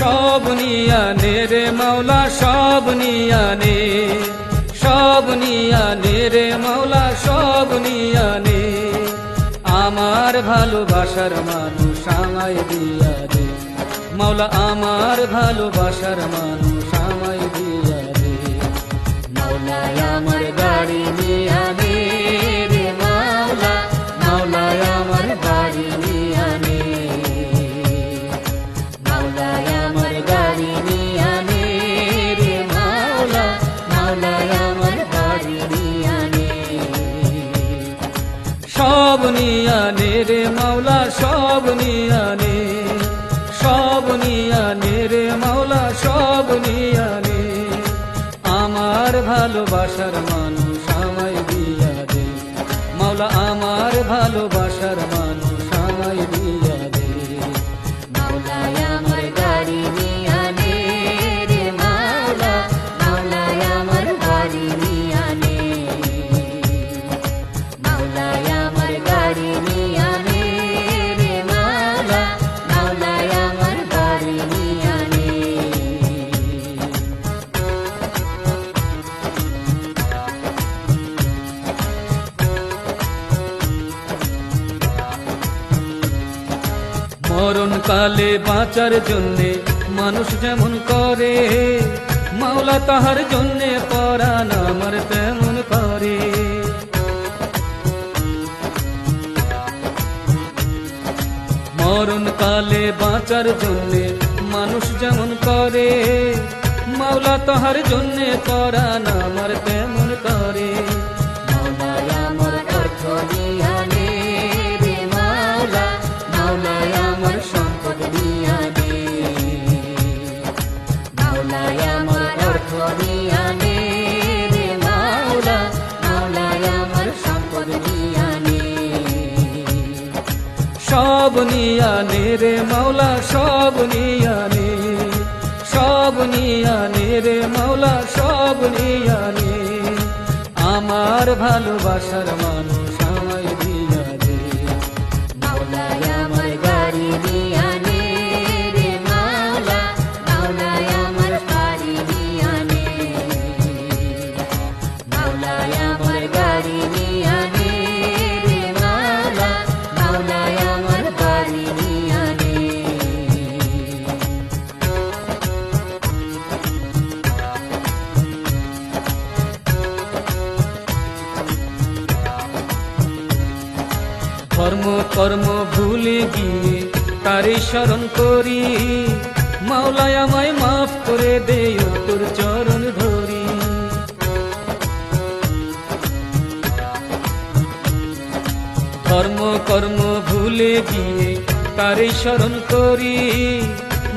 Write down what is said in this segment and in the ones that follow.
সব নিয়ানে রে মাওলা সব নিয়ানে, সব নিয়ানে রে মাওলা সব নিয়ানে। আমার ভালোবাসার মানুষ আমায় দিয়া দে মাওলা, আমার ভালোবাসার মানুষ আমায় দিয়া দে। মাওলা আমার গাড়ি নিয়ানে রে মাওলা, মাওলা আমার গাড়ি নিয়ানে, মাওলা আমার গাড়ি নিয়ানে রে মাওলা, মাওলা আমার গাড়ি নিয়ানে। সব নিয়ানে রে মাওলা সব নিয়ানে, সব নিয়ানে রে মাওলা সব নিয়ানে। আমার ভালোবাসার মানুষ আমায় দিয়া দে মাওলা, আমার ভালোবাসার মানুষ আমায় দিয়া দে। মাওলা আমার গাড়ি নিয়ানে রে মাওলা, মাওলা আমার গাড়ি নিয়ানে, মাওলা আমার গাড়ি নিয়ানে রে মাওলা, মাওলা আমার গাড়ি নিয়ানে। মরণ কালে বাঁচার জন্যে মানুষ যেমন করে, মাওলা তাহার জন্যে পরাণ আমার তেমন করে। মরণ কালে বাঁচার জন্যে মানুষ যেমন করে, মাওলা তাহার জন্যে পরাণ আমার তেমন করে। মাওলা আমার অর্থ নিয়ানে রে মাওলা, মাওলা আমার সম্পদ নিয়ানে, মাওলা আমার অর্থ নিয়ানে রে মাওলা, মাওলা আমার সম্পদ নিয়ানে। সব নিয়ানে রে মাওলা সব নিয়ানে, সব নিয়ানে রে মাওলা সব নিয়ানে। আমার ভালোবাসার মানুষ আমায় দিয়া দে মাওলা আমার গাড়ি নিয়ানে রে মাওলা, মাওলা আমার গাড়ি নিয়ানে, মাওলা আমার গাড়ি নিয়ানে রে মাওলা, মাওলা আমার গাড়ি নিয়ানে। ধর্ম কর্ম ভুলে গিয়ে তারে স্মরণ করি, মাওলা আমায় মাফ করে দে তোর চরণ ধরি। ধর্ম কর্ম ভুলে গিয়ে তারে স্মরণ করি,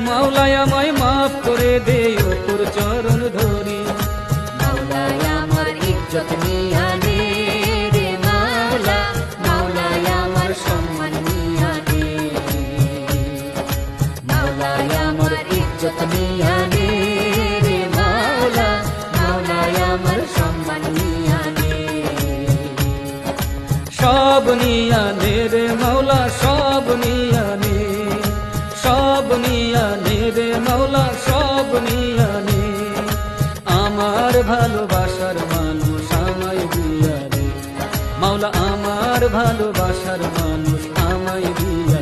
মাওলা আমায় মাফ করে দে তোর চরণ ধরি। মাওলা আমার ইজ্জত নিয়ানে রে মাওলা, মাওলা আমার সম্মান নিয়ানে, মাওলা আমার ইজ্জত নিয়ানে রে মাওলা, মাওলা আমার সম্মান নিয়ানে। সব নিয়ানে রে মাওলা সব নিয়ানে, সব নিয়ানে রে মাওলা সব নিয়ানে। আমার ভালোবাসার মানুষ আমায় দিয়া দে মাওলা, আমার ভালোবাসার মানুষ আমায় দিয়া